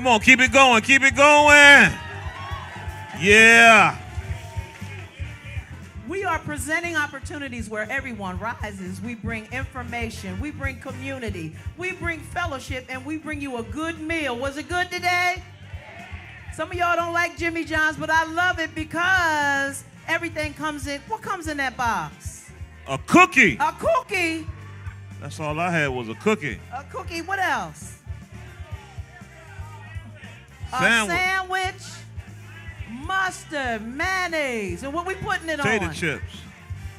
Come on, keep it going. Keep it going. Yeah. We are presenting opportunities where everyone rises. We bring information. We bring community. We bring fellowship, and we bring you a good meal. Was it good today? Some of y'all don't like Jimmy John's, but I love it because everything comes in. What comes in that box? A cookie. A cookie. That's all I had was a cookie. A cookie. What else? Sandwich. A sandwich. Mustard, mayonnaise, and what we putting it Potato on? chips.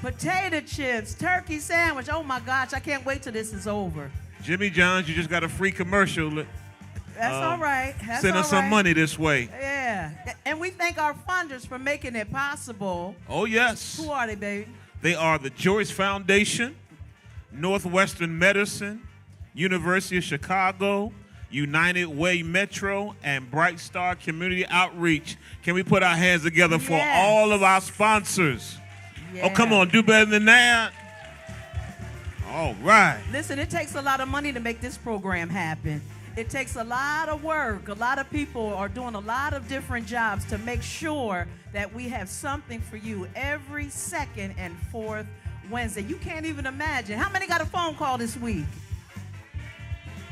Potato chips, turkey sandwich. Oh my gosh, I can't wait till this is over. Jimmy John's, you just got a free commercial. That's all right. That's send us some money this way. Yeah, and we thank our funders for making it possible. Oh, yes. Who are they, baby? They are the Joyce Foundation, Northwestern Medicine, University of Chicago, United Way Metro, and Bright Star Community Outreach. Can we put our hands together for all of our sponsors? Yeah. Oh, come on, do better than that. All right. Listen, it takes a lot of money to make this program happen. It takes a lot of work. A lot of people are doing a lot of different jobs to make sure that we have something for you every second and fourth Wednesday. You can't even imagine. How many got a phone call this week?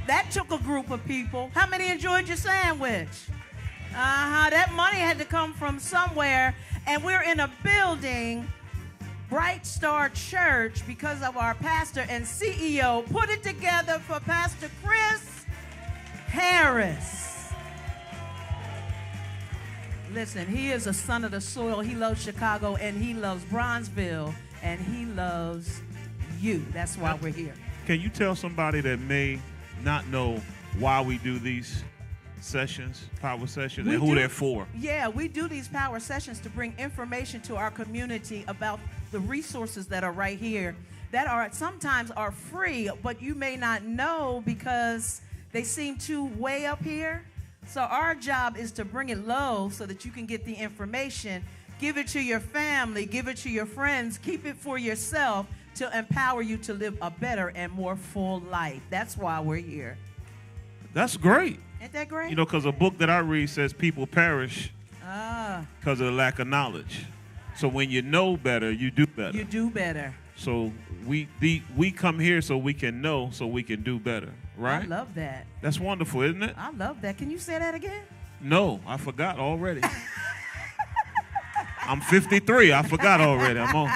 That took a group of people. How many enjoyed your sandwich? That money had to come from somewhere. And we're in a building, Bright Star Church, because of our pastor and CEO put it together for Pastor Chris Harris. Listen, he is a son of the soil. He loves Chicago, and he loves Bronzeville, and he loves you. That's why we're here. Can you tell somebody that may not know why we do these sessions, power sessions, and who they're for? Yeah, we do these power sessions to bring information to our community about the resources that are right here that are sometimes are free, but you may not know because they seem too way up here. So our job is to bring it low so that you can get the information, give it to your family, give it to your friends, keep it for yourself, to empower you to live a better and more full life. That's why we're here. That's great. Ain't that great? You know, because a book that I read says people perish because of the lack of knowledge. So when you know better, you do better. You do better. So we come here so we can know, so we can do better, right? I love that. That's wonderful, isn't it? I love that. Can you say that again? No, I forgot already. I'm 53. I forgot already. I'm on.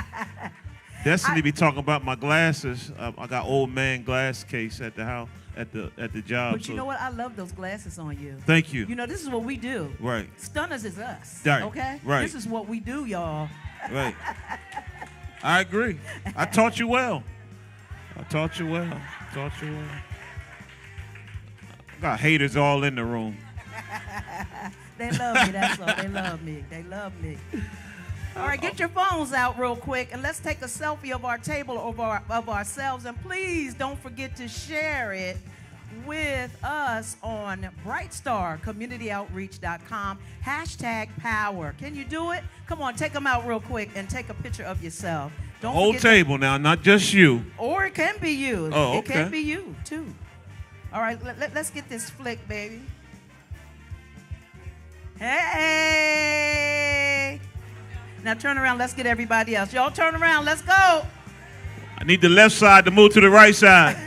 Destiny be talking about my glasses. I got old man glass case at the house, at the job. But you know what? I love those glasses on you. Thank you. You know, this is what we do. Right. Stunners is us. Right. Okay? Right. This is what we do, y'all. Right. I agree. I taught you well. I taught you well. I got haters all in the room. They love me, that's all. They love me. They love me. All right, get your phones out real quick, and let's take a selfie of our table of ourselves. And please don't forget to share it with us on brightstarcommunityoutreach.com. #power. Can you do it? Come on, take them out real quick and take a picture of yourself. Don't Whole table now, not just you. Or it can be you. Oh, okay. It can be you, too. All right, let's get this flick, baby. Hey! Now turn around. Let's get everybody else. Y'all turn around. Let's go. I need the left side to move to the right side.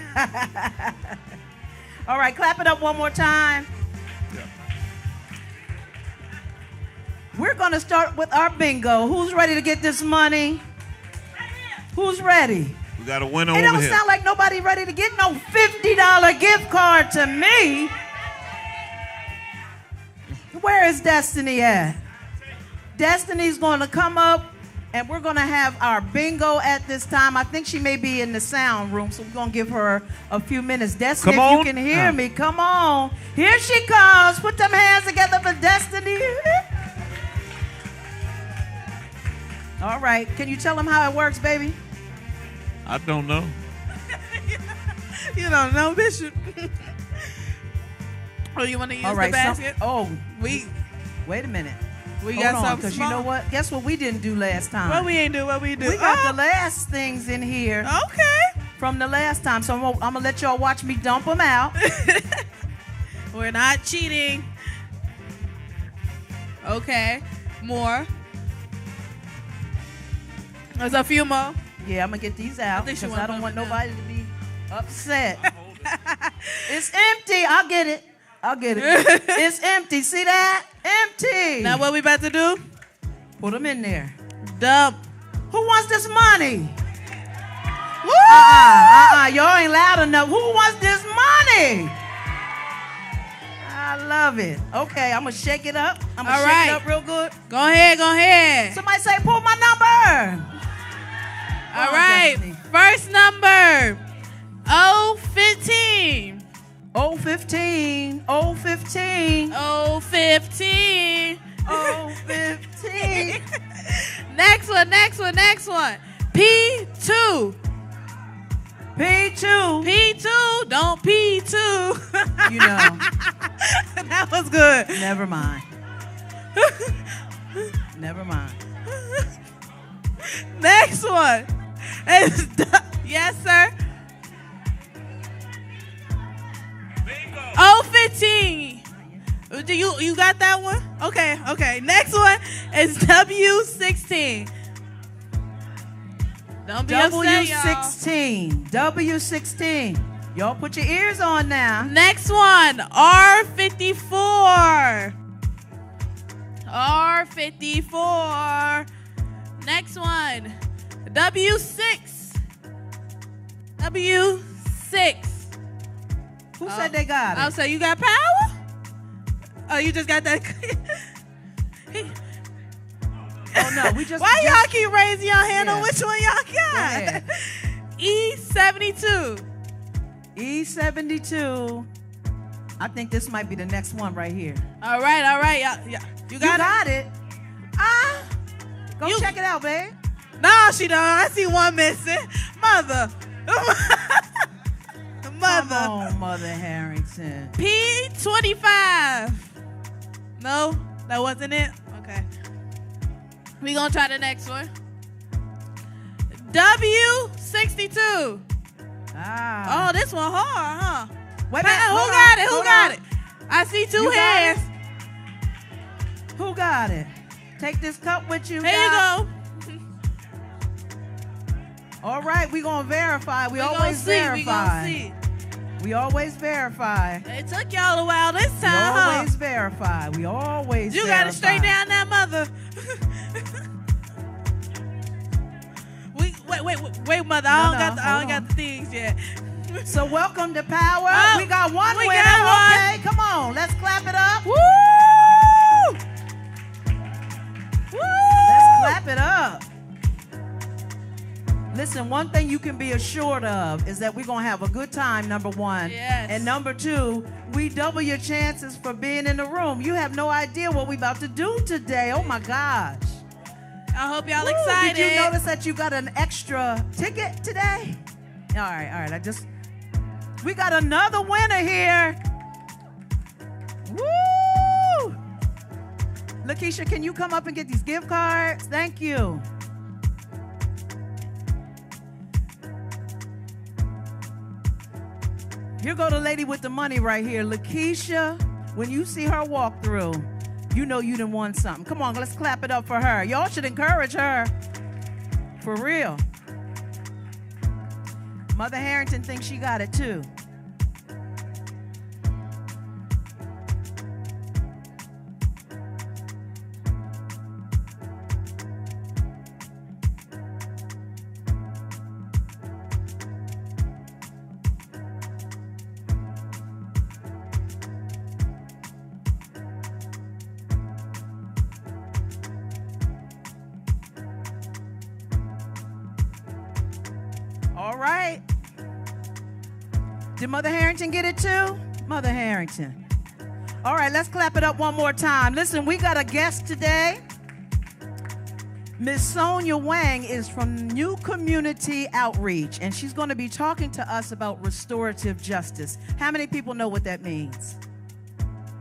All right, clap it up one more time. Yeah. We're going to start with our bingo. Who's ready to get this money? Who's ready? We got a winner It over don't here. sound like nobody ready to get no $50 gift card to me. Where is Destiny at? Destiny's going to come up, and we're going to have our bingo at this time. I think she may be in the sound room, so we're going to give her a few minutes. Destiny, come on. If you can hear me, come on. Here she comes. Put them hands together for Destiny. All right. Can you tell them how it works, baby? I don't know. You don't know, Bishop. Oh, you want to use the basket? Wait a minute. We Hold got on, something because small. you know what? Guess what we didn't do last time? What we ain't do? What we do? We got the last things in here Okay. from the last time, so I'm gonna let y'all watch me dump them out. We're not cheating. Okay. More. There's a few more. Yeah, I'm going to get these out because I don't want nobody to be upset. It's empty. I'll get it. It's empty. See that? Empty. Now what we about to do? Put them in there. Dump. Who wants this money? Woo! Y'all ain't loud enough. Who wants this money? I love it. Okay, I'm going to shake it up. I'm going to shake it up real good. Go ahead. Somebody say, pull my number. All right. Destiny. First number. 015. 015. 015. 015. 015. Next one. P2. P2. P2. Don't P2. You know. That was good. Never mind. Next one. Yes, sir. Bingo. 015. Do you got that one? Okay. Next one is W16. Don't be upset, y'all. W16. W16. Y'all put your ears on now. Next one, R54. R54. Next one, W6. W6. Who said they got it? I'll say you got power? Oh, you just got that. Oh, no, we just. Why y'all keep raising your hand on Yeah. which one y'all got? E72. E72. I think this might be the next one right here. All right. Yeah. You got it? Go check it out, babe. No, she don't. I see one missing. Mother. Come on, Mother Harrington. P25. No, that wasn't it? Okay. We gonna try the next one. W62. Oh, this one hard, huh? Wait a minute. Who got it? I see two hands. Who got it? Take this cup with you. Here you go. All right, we gonna verify. We always verify. We always verify. It took y'all a while this time, We always verify. We always You verify. got to straight down that mother. Wait, mother. I don't got the things yet. So welcome to Power. Oh, we got one we winner. got one. Okay, come on. Let's clap it up. Woo! Let's clap it up. Listen, one thing you can be assured of is that we're going to have a good time, number one. Yes. And number two, we double your chances for being in the room. You have no idea what we're about to do today. Oh, my gosh. I hope y'all excited. Did you notice that you got an extra ticket today? All right. We got another winner here. Woo! Lakeisha, can you come up and get these gift cards? Thank you. Here go the lady with the money right here. Lakeisha, when you see her walk through, you know you done won something. Come on, let's clap it up for her. Y'all should encourage her. For real. Mother Harrington thinks she got it too. All right. Did Mother Harrington get it too? Mother Harrington. All right, let's clap it up one more time. Listen, we got a guest today. Miss Sonia Wang is from New Community Outreach, and she's going to be talking to us about restorative justice. How many people know what that means?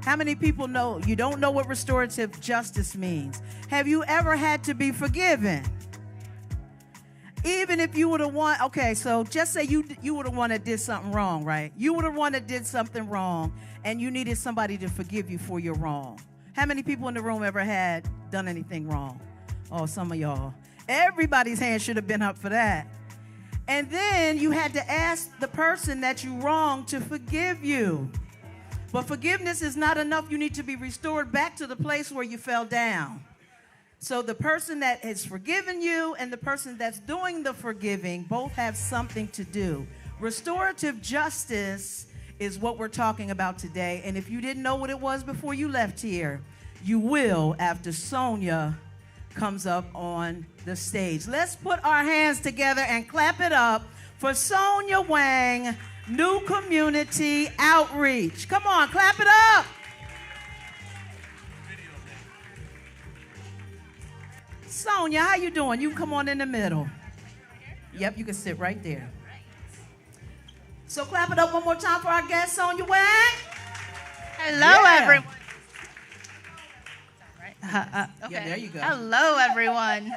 How many people know you don't know what restorative justice means? Have you ever had to be forgiven? Even if you would have won, okay, so just say you would have one that did something wrong, right? You would have one that did something wrong, and you needed somebody to forgive you for your wrong. How many people in the room ever had done anything wrong? Oh, some of y'all. Everybody's hand should have been up for that. And then you had to ask the person that you wronged to forgive you. But forgiveness is not enough. You need to be restored back to the place where you fell down. So the person that has forgiven you and the person that's doing the forgiving both have something to do. Restorative justice is what we're talking about today. And if you didn't know what it was before you left here, you will after Sonia comes up on the stage. Let's put our hands together and clap it up for Sonia Wang, New Community Outreach. Come on, clap it up. Sonia, how you doing? You can come on in the middle. Yep, you can sit right there. So clap it up one more time for our guest, Sonia Wang. Hello, everyone. Okay. Yeah, there you go. Hello, everyone.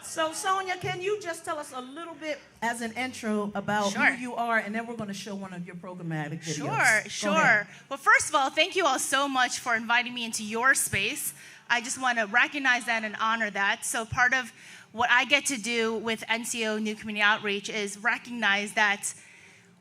So, Sonia, can you just tell us a little bit as an intro about who you are, and then we're going to show one of your programmatic videos. Sure. Well, first of all, thank you all so much for inviting me into your space. I just want to recognize that and honor that. So part of what I get to do with NCO New Community Outreach is recognize that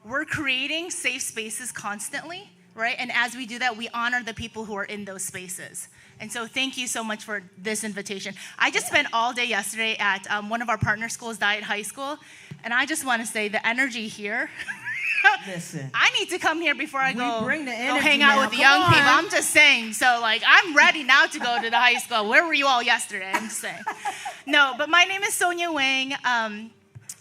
we're creating safe spaces constantly, right? And as we do that, we honor the people who are in those spaces. And so thank you so much for this invitation. I just spent all day yesterday at one of our partner schools, Diet High School, and I just want to say the energy here. Listen, I need to come here before I go hang now. out with the young people. I'm just saying. So, like, I'm ready now to go to the high school. Where were you all yesterday? I'm just saying. No, but my name is Sonia Wang.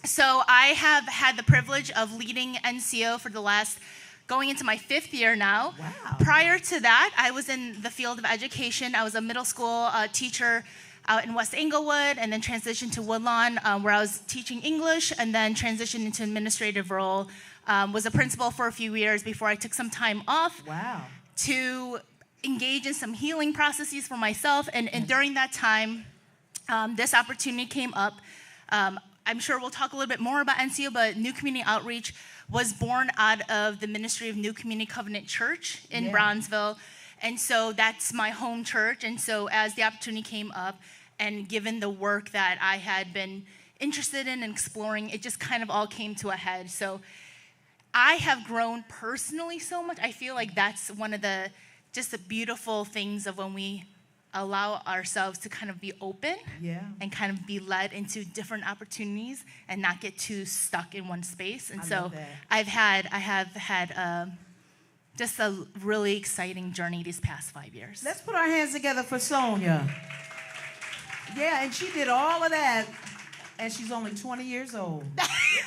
So I have had the privilege of leading NCO for the last, going into my 5th year now. Wow. Prior to that, I was in the field of education. I was a middle school teacher out in West Englewood, and then transitioned to Woodlawn, where I was teaching English, and then transitioned into an administrative role. Was a principal for a few years before I took some time off to engage in some healing processes for myself. And during that time, this opportunity came up. I'm sure we'll talk a little bit more about NCO, but New Community Outreach was born out of the ministry of New Community Covenant Church in Brownsville. And so that's my home church. And so as the opportunity came up, and given the work that I had been interested in and exploring, it just kind of all came to a head. So I have grown personally so much. I feel like that's one of the beautiful things of when we allow ourselves to kind of be open and kind of be led into different opportunities and not get too stuck in one space. And so I have had just a really exciting journey these past 5 years. Let's put our hands together for Sonia. Yeah, and she did all of that, and she's only 20 years old.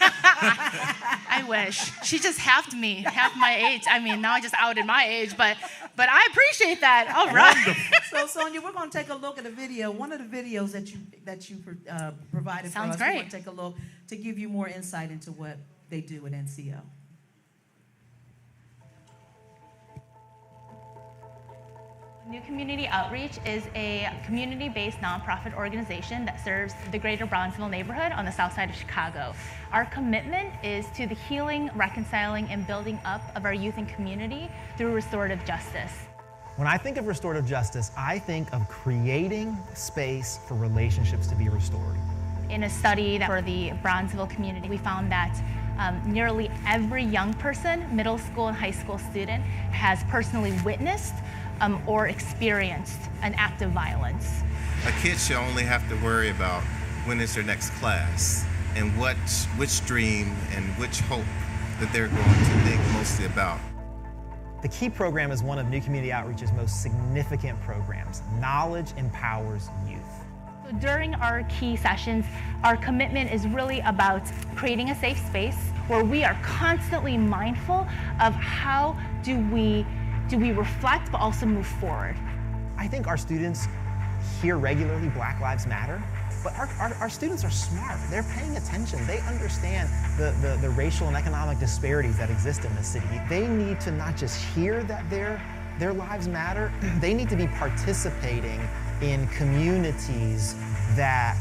I wish. She just half my age. I mean, now I just outed my age, but I appreciate that. All right. So, Sonia, we're going to take a look at a video, one of the videos that you provided for us. Sounds great. We're going to take a look to give you more insight into what they do at NCO. New Community Outreach is a community-based nonprofit organization that serves the greater Brownsville neighborhood on the south side of Chicago. Our commitment is to the healing, reconciling, and building up of our youth and community through restorative justice. When I think of restorative justice, I think of creating space for relationships to be restored. In a study for the Brownsville community, we found that nearly every young person, middle school and high school student, has personally witnessed or experienced an act of violence. A kid should only have to worry about when is their next class and which dream and which hope that they're going to think mostly about. The KEY program is one of New Community Outreach's most significant programs. Knowledge empowers youth. So during our KEY sessions, our commitment is really about creating a safe space where we are constantly mindful of how do we reflect but also move forward. I think our students hear regularly Black Lives Matter, but our students are smart. They're paying attention. They understand the racial and economic disparities that exist in the city. They need to not just hear that their lives matter, they need to be participating in communities that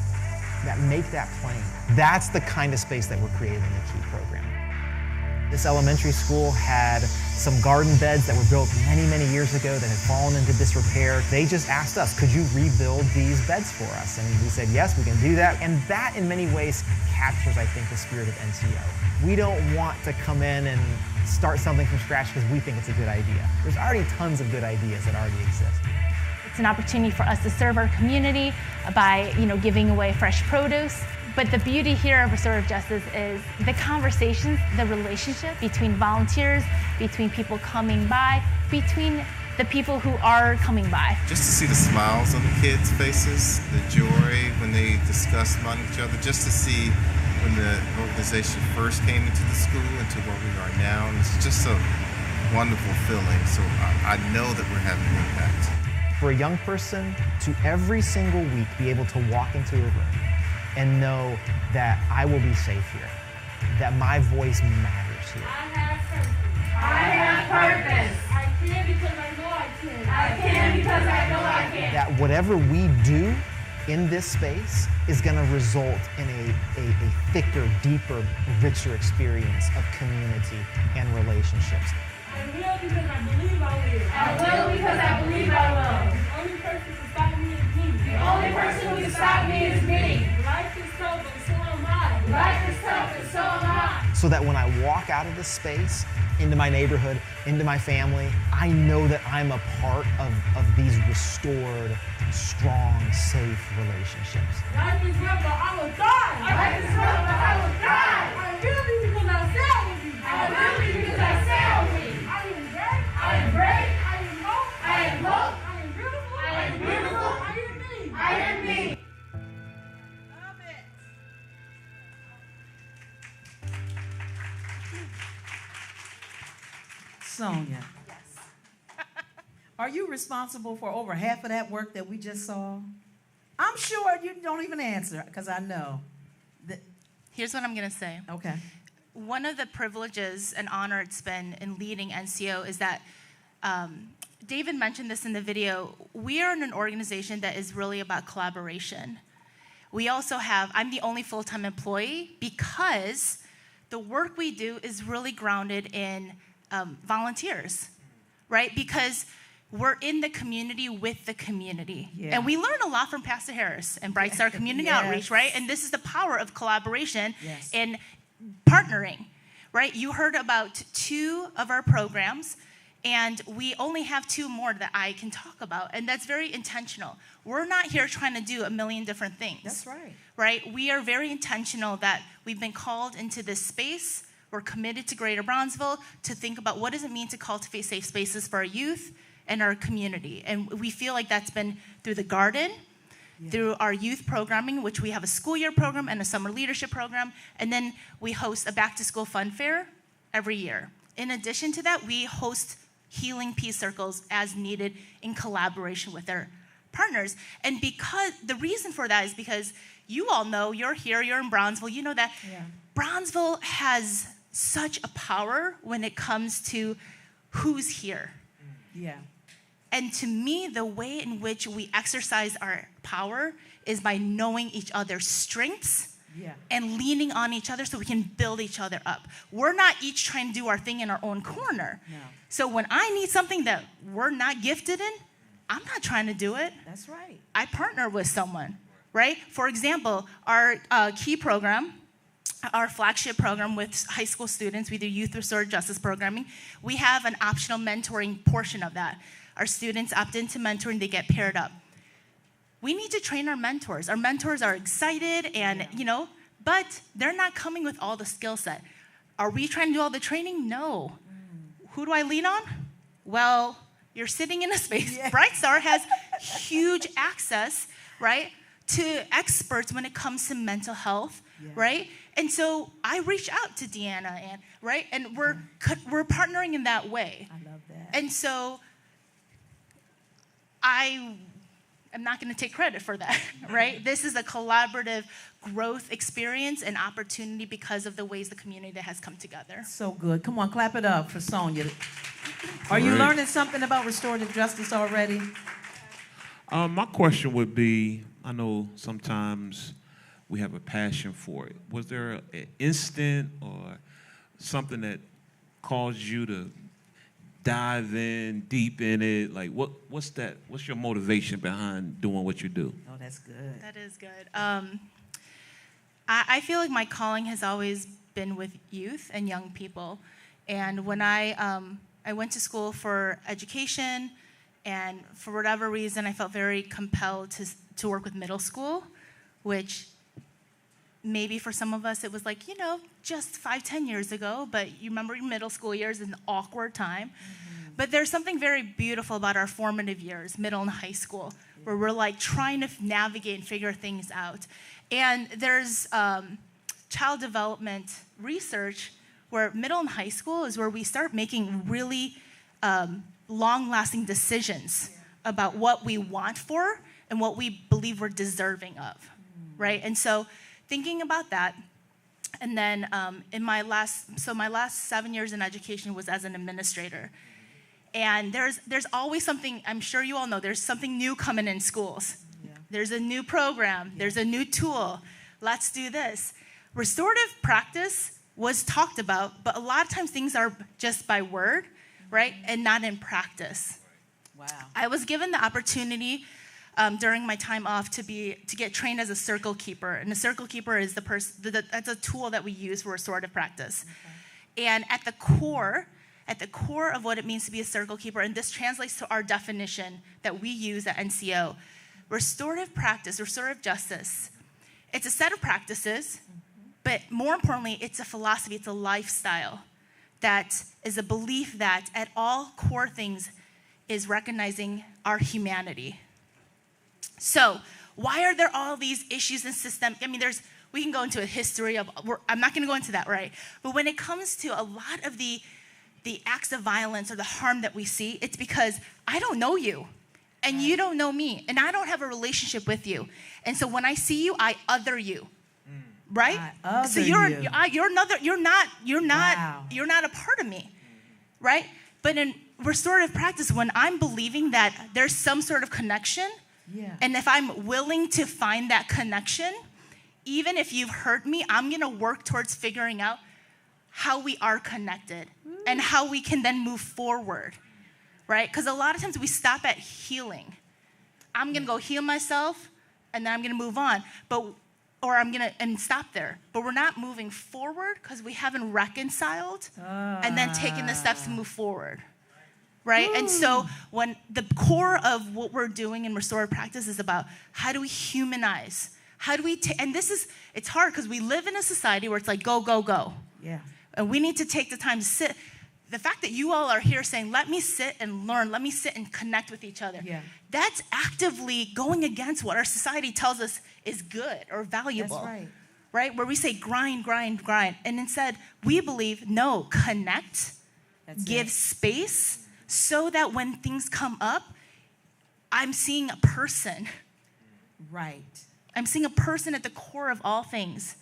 make that plain. That's the kind of space that we're creating in the KEY program. This elementary school had some garden beds that were built many, many years ago that had fallen into disrepair. They just asked us, could you rebuild these beds for us? And we said, yes, we can do that. And that in many ways captures, I think, the spirit of NCO. We don't want to come in and start something from scratch because we think it's a good idea. There's already tons of good ideas that already exist. It's an opportunity for us to serve our community by, giving away fresh produce. But the beauty here of restorative justice is the conversations, the relationship between volunteers, between people coming by, between the people who are coming by. Just to see the smiles on the kids' faces, the joy when they discuss among each other, just to see when the organization first came into the school and to where we are now. And it's just a wonderful feeling. So I know that we're having an impact. For a young person to every single week be able to walk into a room and know that I will be safe here, that my voice matters here. I have purpose. I have purpose. I can because I know I can. I can because I know I can. That whatever we do in this space is going to result in a thicker, deeper, richer experience of community and relationships. I will because I believe I will. I will because I believe I will. The only person who can stop me is me. The only person who can stop me is me. Life is tough and so am I. Life is tough and so am I. So that when I walk out of this space, into my neighborhood, into my family, I know that I'm a part of these restored, strong, safe relationships. Life is rough, but I will die. Life is rough, but I will die. I will be because I sail with you. I will be because I sail with you. I am great. I am great. I am hope. I am hope. I am beautiful. I am beautiful. I am me. I am me. Love it. Sonia. Yes. Are you responsible for over half of that work that we just saw? I'm sure you don't even answer because I know. Here's what I'm going to say. Okay. One of the privileges and honor it's been in leading NCO is that David mentioned this in the video. We are in an organization that is really about collaboration. We also have, I'm the only full-time employee because the work we do is really grounded in volunteers, right? Because we're in the community with the community. Yeah. And we learn a lot from Pastor Harris and Bright Star Community Yes. Outreach, right? And this is the power of collaboration Yes. and partnering, right? You heard about 2 of our programs, and we only have 2 more that I can talk about, and that's very intentional. We're not here trying to do a million different things. That's right. Right? We are very intentional that we've been called into this space. We're committed to Greater Brownsville to think about what does it mean to cultivate safe spaces for our youth and our community. And we feel like that's been through the garden, through our youth programming, which we have a school year program and a summer leadership program, and then we host a back-to-school fun fair every year. In addition to that, we host healing peace circles as needed in collaboration with our partners. And because the reason for that is because you all know, you're here, you're in Brownsville, you know that Brownsville has such a power when it comes to who's here. Yeah. And to me, the way in which we exercise our power is by knowing each other's strengths and leaning on each other so we can build each other up. We're not each trying to do our thing in our own corner. No. So when I need something that we're not gifted in, I'm not trying to do it. That's right. I partner with someone, right? For example, our key program, our flagship program with high school students, we do youth restorative justice programming. We have an optional mentoring portion of that. Our students opt into mentoring, they get paired up. We need to train our mentors. Our mentors are excited and, but they're not coming with all the skill set. Are we trying to do all the training? No. Who do I lean on? Well, you're sitting in a space. Bright Star has huge access, right, to experts when it comes to mental health, right? And so I reach out to Deanna, and we're partnering in that way. I love that. And so I am not going to take credit for that, right? This is a collaborative growth experience and opportunity because of the ways the community has come together. So good. Come on, clap it up for Sonia. Are you learning something about restorative justice already? My question would be, I know sometimes we have a passion for it. Was there an instant or something that caused you to dive in deep in it? Like, what's that? What's your motivation behind doing what you do? Oh, that's good. That is good. I feel like my calling has always been with youth and young people. And when I went to school for education, and for whatever reason, I felt very compelled to work with middle school, which maybe for some of us it was like, just 5-10 years ago, but you remember your middle school years is an awkward time. But there's something very beautiful about our formative years, middle and high school, where we're like trying to navigate and figure things out. And there's child development research where middle and high school is where we start making really long-lasting decisions about what we want for and what we believe we're deserving of, right? And so thinking about that, and then my last 7 years in education was as an administrator. And there's always something, I'm sure you all know, there's something new coming in schools. Yeah. There's a new program, there's a new tool. Let's do this. Restorative practice was talked about, but a lot of times things are just by word, right? And not in practice. Wow. I was given the opportunity during my time off to get trained as a circle keeper. And a circle keeper is that's a tool that we use for restorative practice. Okay. And at the core of what it means to be a circle keeper, and this translates to our definition that we use at NCO, restorative practice, restorative justice, it's a set of practices, but more importantly, it's a philosophy, it's a lifestyle that is a belief that at all core things is recognizing our humanity. So why are there all these issues in system? I mean, we can go into a history of, I'm not gonna go into that, right? But when it comes to a lot of the acts of violence or the harm that we see, it's because I don't know you and you don't know me and I don't have a relationship with you. And so when I see you, I other you. Right? So you're not a part of me. Right? But in restorative practice, when I'm believing that there's some sort of connection, and if I'm willing to find that connection, even if you've hurt me, I'm gonna work towards figuring out how we are connected and how we can then move forward. Right? Because a lot of times we stop at healing. I'm gonna go heal myself and then I'm gonna move on. Or I'm gonna stop there. But we're not moving forward because we haven't reconciled and then taken the steps to move forward. Right? And so when the core of what we're doing in restorative practice is about how do we humanize? How do we and it's hard because we live in a society where it's like go, go, go. Yeah. And we need to take the time to sit. The fact that you all are here saying, let me sit and learn, let me sit and connect with each other. Yeah. That's actively going against what our society tells us is good or valuable. That's right. Right? Where we say grind, grind, grind. And instead, we believe, no, connect, give space, so that when things come up, I'm seeing a person. Right. I'm seeing a person at the core of all things.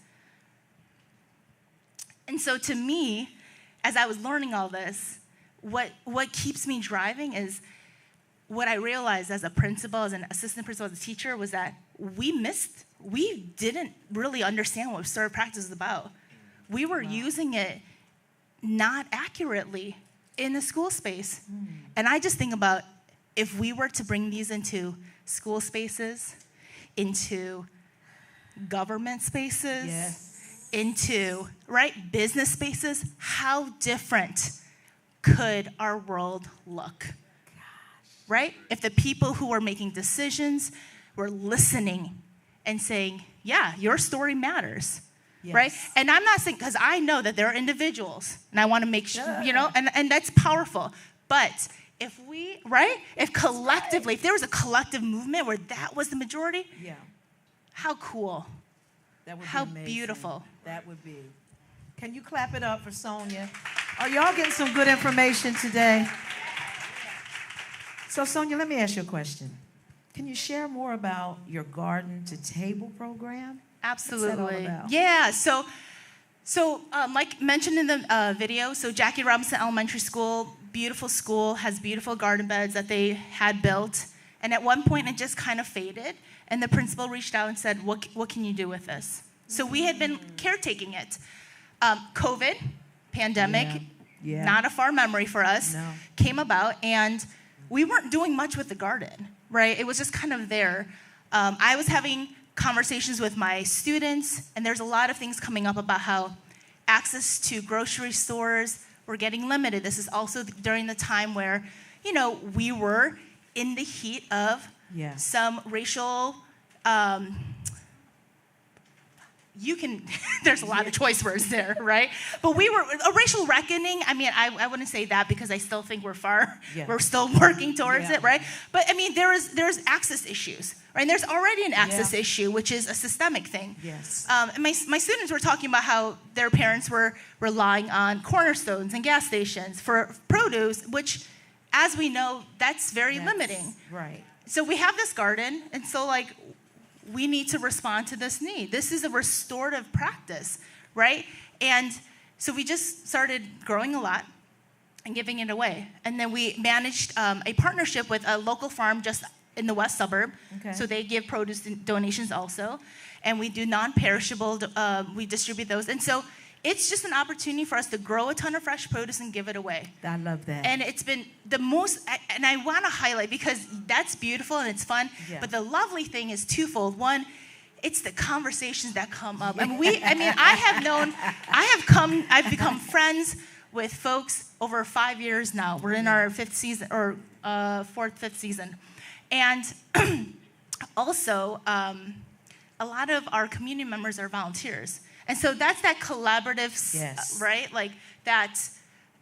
And so to me, as I was learning all this, what keeps me driving is what I realized as a principal, as an assistant principal, as a teacher, was that we didn't really understand what restorative practice is about. We were using it not accurately in the school space. And I just think about if we were to bring these into school spaces, into government spaces, into business spaces, how different could our world look? Right? If the people who are making decisions were listening and saying, yeah, your story matters. Yes. Right? And I'm not saying, because I know that there are individuals, and I want to make sure, and that's powerful. But if if collectively, if there was a collective movement where that was the majority, how cool. That would be how amazing. Beautiful. That would be. Can you clap it up for Sonia? Are y'all getting some good information today? So Sonia, let me ask you a question. Can you share more about your Garden to Table program? Absolutely. What's that all about? Yeah. So like mentioned in the video, so Jackie Robinson Elementary School, beautiful school, has beautiful garden beds that they had built. And at one point, it just kind of faded. And the principal reached out and said, what can you do with this? So we had been caretaking it. COVID, pandemic, not a far memory for us, came about, and we weren't doing much with the garden, right? It was just kind of there. I was having conversations with my students, and there's a lot of things coming up about how access to grocery stores were getting limited. This is also during the time where, you know, we were in the heat of some racial, there's a lot of choice words there, right? But we were, a racial reckoning, I mean, I wouldn't say that because I still think we're we're still working towards it, right? But I mean, there's access issues, right? And there's already an access issue, which is a systemic thing. Yes. And my students were talking about how their parents were relying on cornerstones and gas stations for produce, which, as we know, that's very limiting. Right. So we have this garden, and so like, we need to respond to this need. This is a restorative practice, right? And so we just started growing a lot and giving it away. And then we managed a partnership with a local farm just in the west suburb. Okay. So they give produce donations also. And we do non-perishable, we distribute those. And so it's just an opportunity for us to grow a ton of fresh produce and give it away. I love that. And it's been the most, and I want to highlight because that's beautiful and it's fun, but the lovely thing is twofold. One, it's the conversations that come up. And I've become friends with folks over 5 years now. We're in our fifth season, or fifth season. And also, a lot of our community members are volunteers. And so that's that collaborative, right? Like that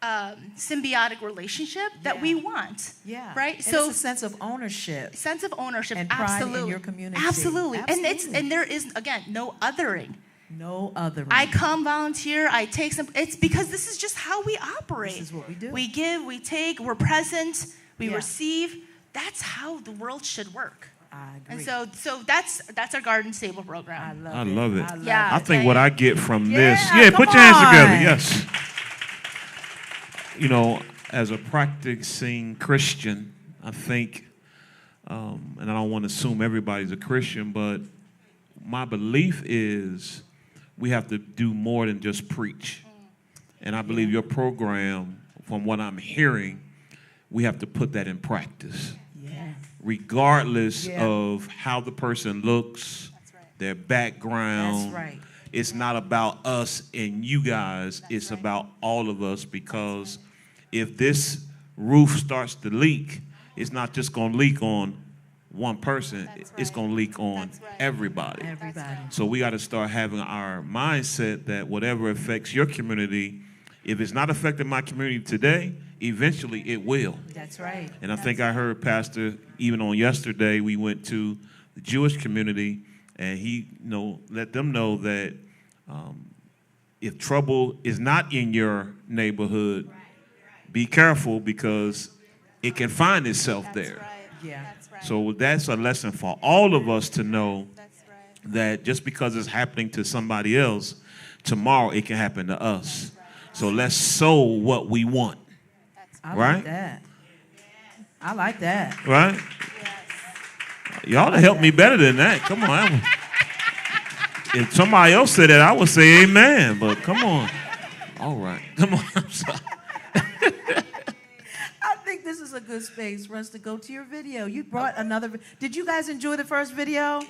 symbiotic relationship that we want. Yeah. Right? And so it's a sense of ownership. Sense of ownership. And pride absolutely. in your community. Absolutely. And there is, again, no othering. No othering. I come volunteer, I take some, it's because this is just how we operate. This is what we do. We give, we take, we're present, we receive. That's how the world should work. I agree. And so that's our garden stable program. I love it. I think what I get from this. Yeah, put your hands together. Yes. You know, as a practicing Christian, I think, and I don't want to assume everybody's a Christian, but my belief is we have to do more than just preach. And I believe your program, from what I'm hearing, we have to put that in practice. Regardless of how the person looks, their background. That's right. It's not about us and you guys. It's about all of us, because if this roof starts to leak, it's not just going to leak on one person. It's going to leak on everybody. So we got to start having our mindset that whatever affects your community, if it's not affecting my community today, eventually it will. That's right. And I think I heard Pastor, even on yesterday, we went to the Jewish community, and he let them know that if trouble is not in your neighborhood, be careful, because it can find itself there. So that's a lesson for all of us to know that just because it's happening to somebody else, tomorrow it can happen to us. So let's sow what we want. I like that. I like that. Right? Y'all to help me better than that. Come on. If somebody else said that, I would say amen. But come on. All right. Come on. I'm sorry. I think this is a good space for us to go to your video. You brought another. Did you guys enjoy the first video?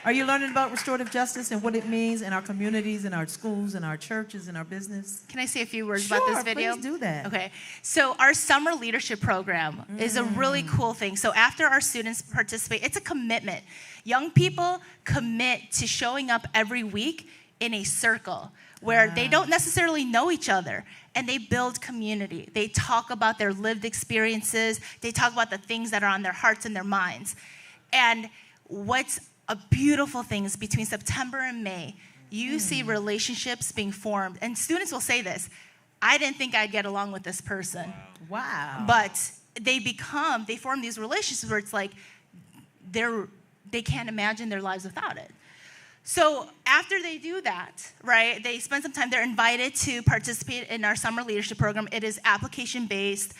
Are you learning about restorative justice and what it means in our communities, in our schools, in our churches, in our business? Can I say a few words about this video? Please do that. Okay. So our summer leadership program is a really cool thing. So after our students participate, it's a commitment. Young people commit to showing up every week in a circle where they don't necessarily know each other, and they build community. They talk about their lived experiences. They talk about the things that are on their hearts and their minds. And what's a beautiful thing is between September and May, you see relationships being formed. And students will say this: I didn't think I'd get along with this person. Wow. But they form these relationships where it's like they can't imagine their lives without it. So after they do that, right, they spend some time, they're invited to participate in our summer leadership program. It is application-based.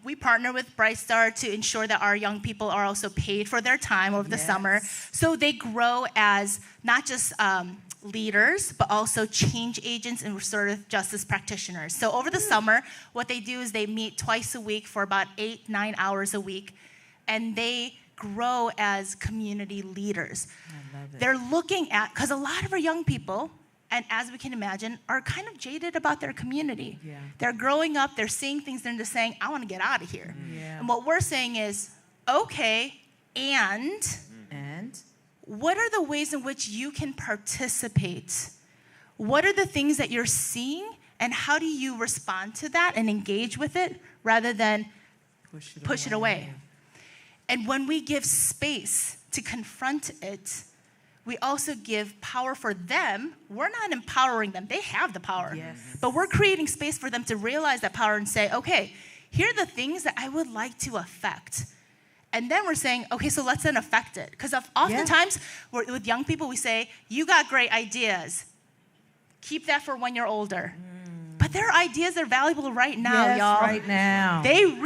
We partner with Bright Star to ensure that our young people are also paid for their time over the summer. So they grow as not just leaders, but also change agents and restorative justice practitioners. So over the summer, what they do is they meet twice a week for about 8-9 hours a week, and they grow as community leaders. I love it. They're looking at, because a lot of our young people, and as we can imagine, are kind of jaded about their community. Yeah. They're growing up, they're seeing things, and they're saying, I want to get out of here. Yeah. And what we're saying is, okay, and what are the ways in which you can participate? What are the things that you're seeing, and how do you respond to that and engage with it rather than push it away? And when we give space to confront it, we also give power for them. We're not empowering them. They have the power. Yes. But we're creating space for them to realize that power and say, okay, here are the things that I would like to affect. And then we're saying, okay, so let's then affect it. Because oftentimes, with young people, we say, you got great ideas. Keep that for when you're older. But their ideas are valuable right now, Yes, y'all. right now. It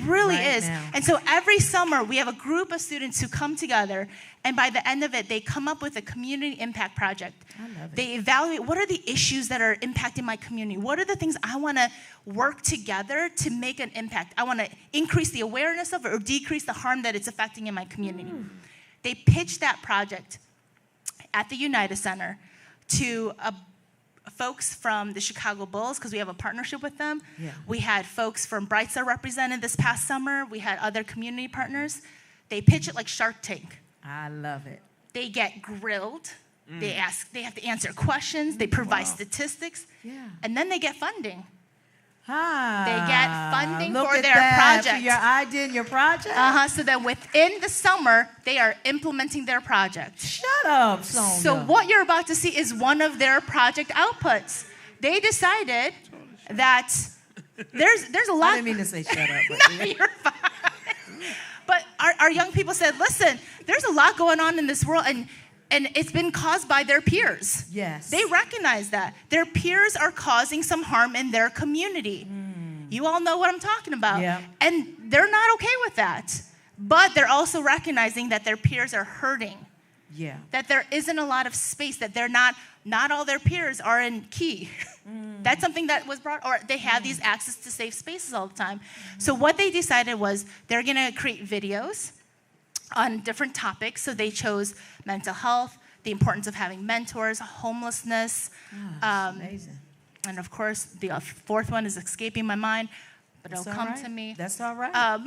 really Right is. now. And so every summer, we have a group of students who come together, and by the end of it, they come up with a community impact project. I love it. They evaluate, what are the issues that are impacting my community? What are the things I want to work together to make an impact? I want to increase the awareness of it or decrease the harm that it's affecting in my community. They pitched that project at the United Center to folks from the Chicago Bulls, because we have a partnership with them. Yeah. We had folks from Bright Star represented this past summer. We had other community partners. They pitch it like Shark Tank. I love it. They get grilled. They have to answer questions. They provide statistics. Yeah. And then they get funding. Ah, They get funding look for at their that, project. For your idea and your project? So then within the summer, they are implementing their project. Shut up, Sonia. So what you're about to see is one of their project outputs. They decided that there's a lot. I didn't mean to say shut up. But No, you're fine. But our young people said, listen, there's a lot going on in this world, and it's been caused by their peers. Yes. They recognize that. Their peers are causing some harm in their community. You all know what I'm talking about. Yeah. And they're not okay with that. But they're also recognizing that their peers are hurting. Yeah. That there isn't a lot of space, that they're not all their peers are in key. That's something that was brought, or they have these access to safe spaces all the time. So what they decided was they're gonna create videos on different topics. So they chose mental health, the importance of having mentors, homelessness. Amazing. And of course, the fourth one is escaping my mind, but That's it'll all come right. to me. That's all right.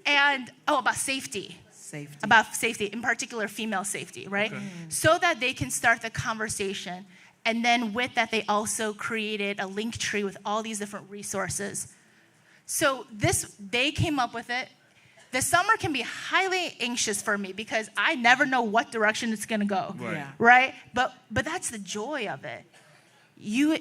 And, about safety. Safety. About safety, in particular female safety, right? Okay. So that they can start the conversation. And then with that, they also created a link tree with all these different resources. So they came up with it. The summer can be highly anxious for me because I never know what direction it's gonna go, Right. Yeah. right? But that's the joy of it. You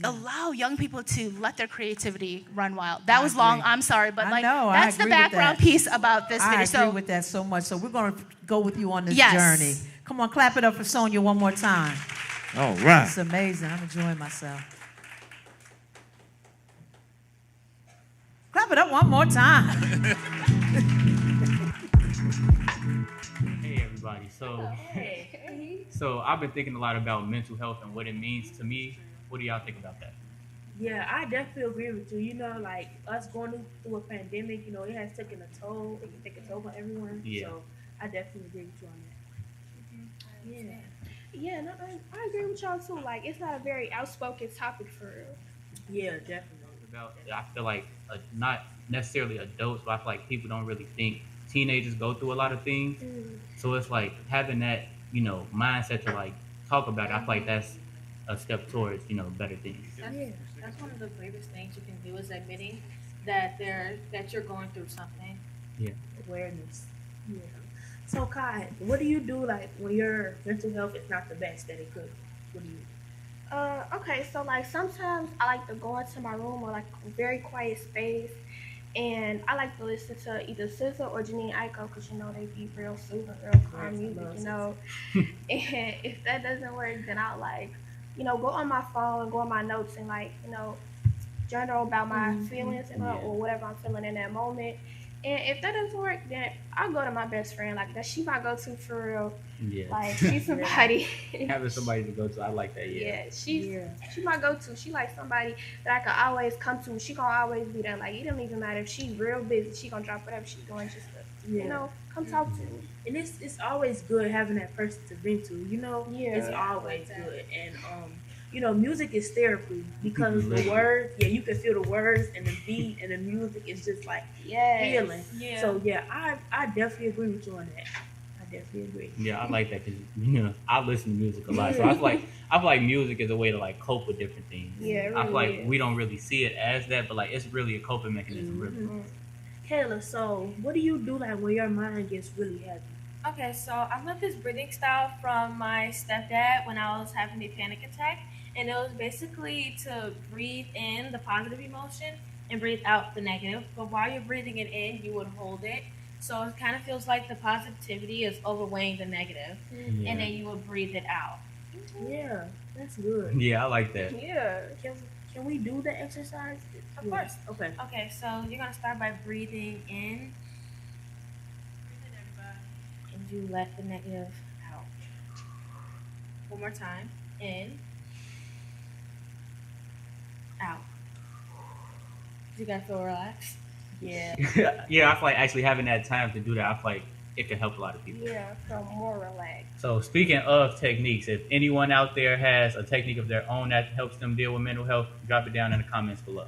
allow young people to let their creativity run wild. That was long, agree. I'm sorry, but I know, I that's the agree with background that. piece about this video. I So agree with that so much. So we're going to go with you on this Yes. journey. Come on, clap it up for Sonia one more time. All right. It's amazing. I'm enjoying myself. Clap it up one more time. Hey everybody. So I've been thinking a lot about mental health and what it means to me. What do y'all think about that? Yeah, I definitely agree with you. You know, like us going through a pandemic, you know, it has taken a toll. It can take a toll on everyone. Yeah. So I definitely agree with you on that. Yeah. Yeah, no, I agree with y'all too. Like, it's not a very outspoken topic for real. Yeah, definitely. I feel like not necessarily adults, but I feel like people don't really think teenagers go through a lot of things. So it's like having that, mindset to like talk about it. I feel like that's a step towards, better things. That's one of the bravest things you can do is admitting that you're going through something. Yeah. Awareness. Yeah. So, Kai, what do you do like when your mental health is not the best that it could? What do you do? Okay, so like sometimes I like to go into my room or like a very quiet space, and I like to listen to either SZA or Janine Aiko because they be real soothing, real calm music, And if that doesn't work, then I'll like, go on my phone, go on my notes, and like, journal about my feelings or whatever I'm feeling in that moment. And if that doesn't work, then I'll go to my best friend. Like, that's she my go-to for real. Yeah. Like, she's somebody. Having somebody to go to, I like that. Yeah. She my go-to. She like somebody that I can always come to. She gonna always be there. Like, it don't even matter if she's real busy. She gonna drop whatever she's doing just to, you know, come talk to me. And it's always good having that person to vent to. You know, it's always good. And you know, music is therapy because the words, you can feel the words and the beat and the music is just like healing. Yeah. So I definitely agree with you on that. I definitely agree. Yeah, I like that because I listen to music a lot, so I feel like music is a way to like cope with different things. Yeah, it really I feel like we don't really see it as that, but like it's really a coping mechanism. Really. Kayla, so what do you do like when your mind gets really heavy? Okay, so I learned this breathing style from my stepdad when I was having a panic attack. And it was basically to breathe in the positive emotion and breathe out the negative. But while you're breathing it in, you would hold it. So it kind of feels like the positivity is overweighing the negative. Yeah. And then you would breathe it out. Yeah, that's good. Yeah, I like that. Yeah. Can we do the exercise? Of course. Okay. Okay, so you're going to start by breathing in. And you let the negative out. One more time. In. Out. You guys feel relaxed? Yeah. Yeah, I feel like actually having that time to do that, I feel like it can help a lot of people. Yeah, I feel more relaxed. So speaking of techniques, if anyone out there has a technique of their own that helps them deal with mental health, drop it down in the comments below.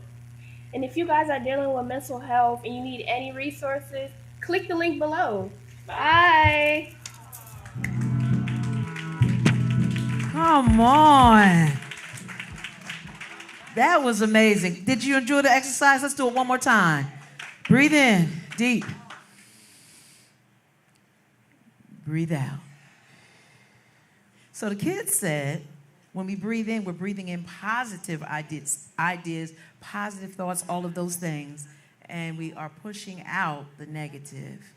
And if you guys are dealing with mental health and you need any resources, click the link below. Bye. Come on. That was amazing. Did you enjoy the exercise? Let's do it one more time. Breathe in, deep. Breathe out. So the kids said, when we breathe in, we're breathing in positive ideas, positive thoughts, all of those things. And we are pushing out the negative.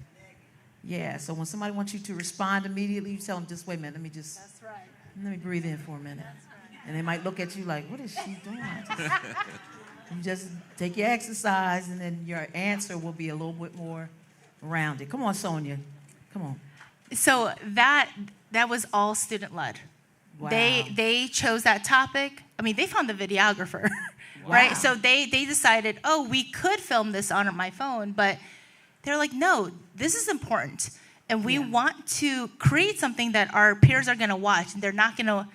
Yeah, so when somebody wants you to respond immediately, you tell them, just wait a minute, let me breathe in for a minute. And they might look at you like, what is she doing? You just take your exercise, and then your answer will be a little bit more rounded. Come on, Sonia. Come on. So that was all student-led. Wow. They chose that topic. I mean, they found the videographer, right? So they decided, we could film this on my phone, but they're like, no, this is important. And we want to create something that our peers are going to watch, and they're not going to.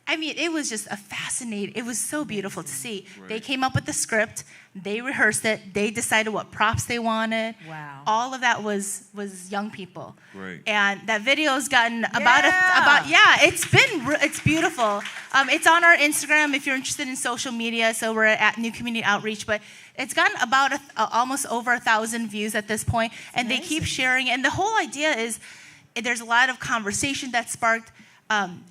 I mean, it was just it was so beautiful to see. Right. They came up with the script, they rehearsed it, they decided what props they wanted. Wow. All of that was young people. Right. And that video's gotten it's beautiful. It's on our Instagram if you're interested in social media, so we're at New Community Outreach, but it's gotten about almost over 1,000 views at this point, and they keep sharing it. And the whole idea is there's a lot of conversation that sparked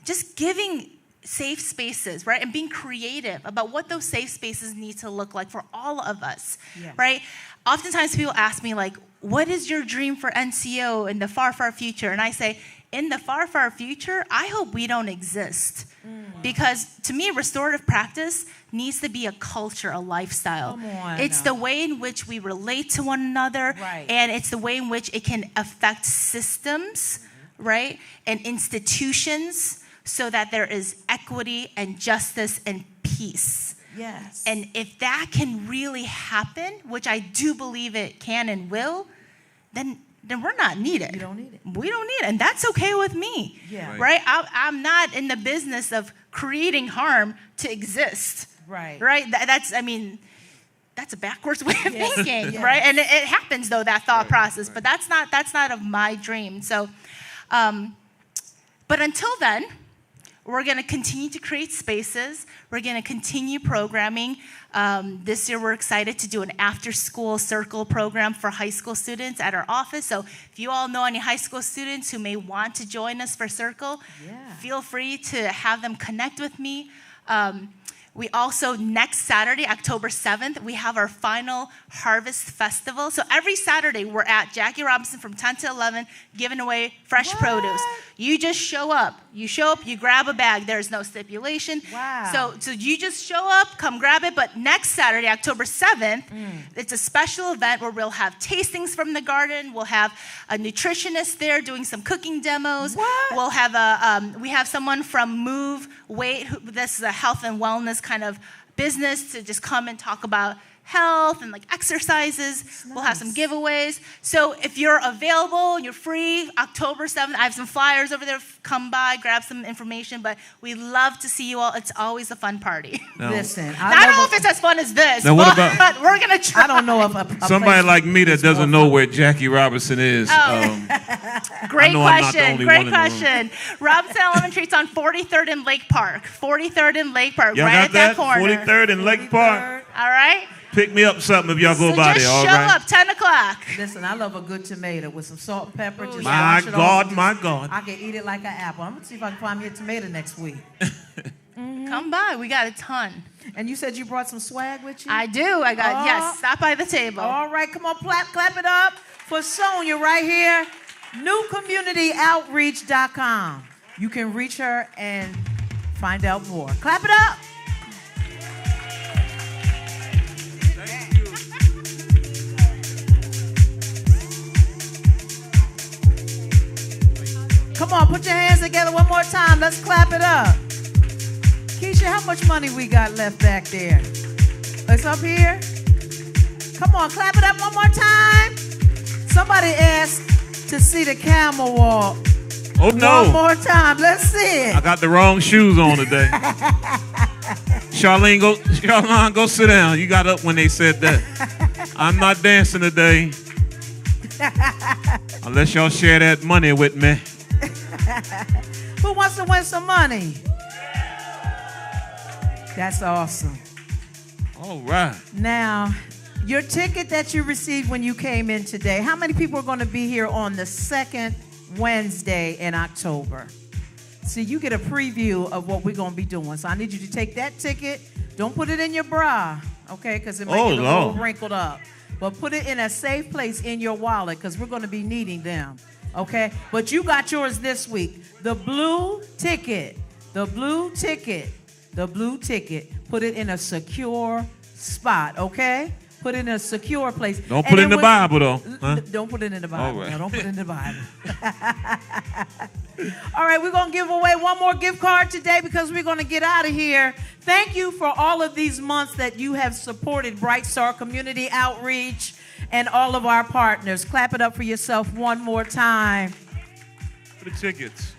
just giving safe spaces, right? And being creative about what those safe spaces need to look like for all of us, right? Oftentimes people ask me, like, what is your dream for NCO in the far, far future? And I say, in the far, far future, I hope we don't exist. Because to me, restorative practice needs to be a culture, a lifestyle. It's the way in which we relate to one another, and it's the way in which it can affect systems, right? And institutions, so that there is equity and justice and peace. Yes. And if that can really happen, which I do believe it can and will, then we're not needed. You don't need it. We don't need it, and that's okay with me. Yeah. Right? I'm not in the business of creating harm to exist. Right. Right? That's a backwards way of thinking, right? And it happens though, that thought process, but that's not of my dream. So, but until then, we're going to continue to create spaces. We're going to continue programming. This year, we're excited to do an after-school circle program for high school students at our office. So if you all know any high school students who may want to join us for circle, feel free to have them connect with me. We also, next Saturday, October 7th, we have our final Harvest Festival. So every Saturday, we're at Jackie Robinson from 10 to 11, giving away fresh produce. You just show up. You show up, you grab a bag. There's no stipulation. Wow. So you just show up, come grab it. But next Saturday, October 7th, it's a special event where we'll have tastings from the garden. We'll have a nutritionist there doing some cooking demos. What? We'll have we have someone from Move Weight. This is a health and wellness kind of business to just come and talk about health and like exercises. Nice. We'll have some giveaways. So if you're available, you're free, October 7th, I have some flyers over there. Come by, grab some information, but we love to see you all. It's always a fun party. No. Listen, I don't know if it's as fun as this, Now, what but about- we're going to try. I don't know if Somebody like me that doesn't know where Jackie Robinson is. Great I know I'm not the question. only Great one in the room. question. Robinson Elementary, it's on 43rd and Lake Park. 43rd and Lake Park, Y'all right got at that that? corner. 43rd and Lake Park. All right? Pick me up something if y'all go So by just there, all show right? up, 10 o'clock. Listen, I love a good tomato with some salt and pepper. Just My wash it off God, and my just- God. I can eat it like an apple. I'm going to see if I can find me a tomato next week. Come by. We got a ton. And you said you brought some swag with you? I do. I got, yes, stop by the table. All right, come on, clap it up for Sonia right here. NewCommunityOutreach.com. You can reach her and find out more. Clap it up. Come on, put your hands together one more time. Let's clap it up. Keisha, how much money we got left back there? It's up here. Come on, clap it up one more time. Somebody asked to see the camel walk. Oh, no. One more time. Let's see it. I got the wrong shoes on today. Charlene, go sit down. You got up when they said that. I'm not dancing today. Unless y'all share that money with me. Who wants to win some money? That's awesome. All right. Now, your ticket that you received when you came in today, how many people are going to be here on the second Wednesday in October? See, you get a preview of what we're going to be doing. So I need you to take that ticket. Don't put it in your bra, okay, because it might get a little wrinkled up. But put it in a safe place in your wallet because we're going to be needing them, okay? But you got yours this week. The blue ticket, the blue ticket, the blue ticket. Put it in a secure spot, okay? Put it in a secure place. Don't put it in the Bible, though. Huh? Don't put it in the Bible. All right. No, don't put it in the Bible. All right, we're going to give away one more gift card today because we're going to get out of here. Thank you for all of these months that you have supported Bright Star Community Outreach and all of our partners. Clap it up for yourself one more time. For the tickets.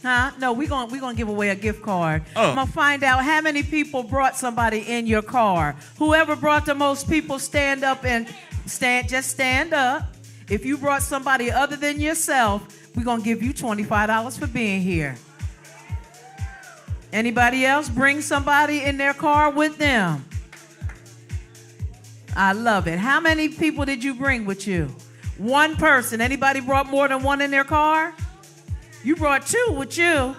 Huh? No, we're gonna give away a gift card. Oh. I'm gonna find out how many people brought somebody in your car. Whoever brought the most people, stand up and just stand up. If you brought somebody other than yourself, we're gonna give you $25 for being here. Anybody else bring somebody in their car with them? I love it. How many people did you bring with you? One person. Anybody brought more than one in their car? You brought two with you.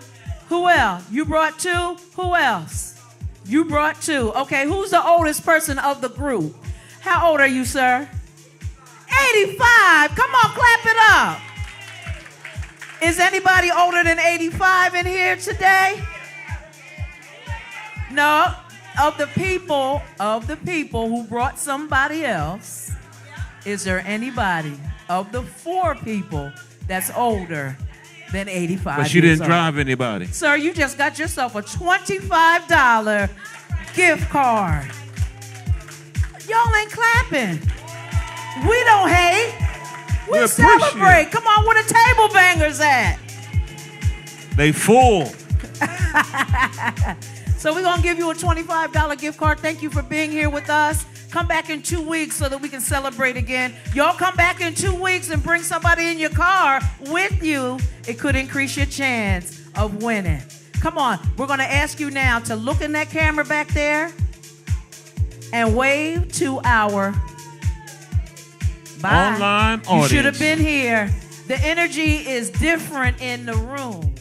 Who else? You brought two. Who else? You brought two. Okay, who's the oldest person of the group? How old are you, sir? 85. Come on, clap it up. Is anybody older than 85 in here today? No. Of the people who brought somebody else, is there anybody of the 4 people that's older than 85? But you didn't drive anybody. Sir, you just got yourself a $25 gift card. Y'all ain't clapping. We don't hate. We celebrate. Come on, where the table bangers at? They full. So we're going to give you a $25 gift card. Thank you for being here with us. Come back in 2 weeks so that we can celebrate again. Y'all come back in 2 weeks and bring somebody in your car with you. It could increase your chance of winning. Come on. We're going to ask you now to look in that camera back there and wave to our online audience. You should have been here. The energy is different in the room.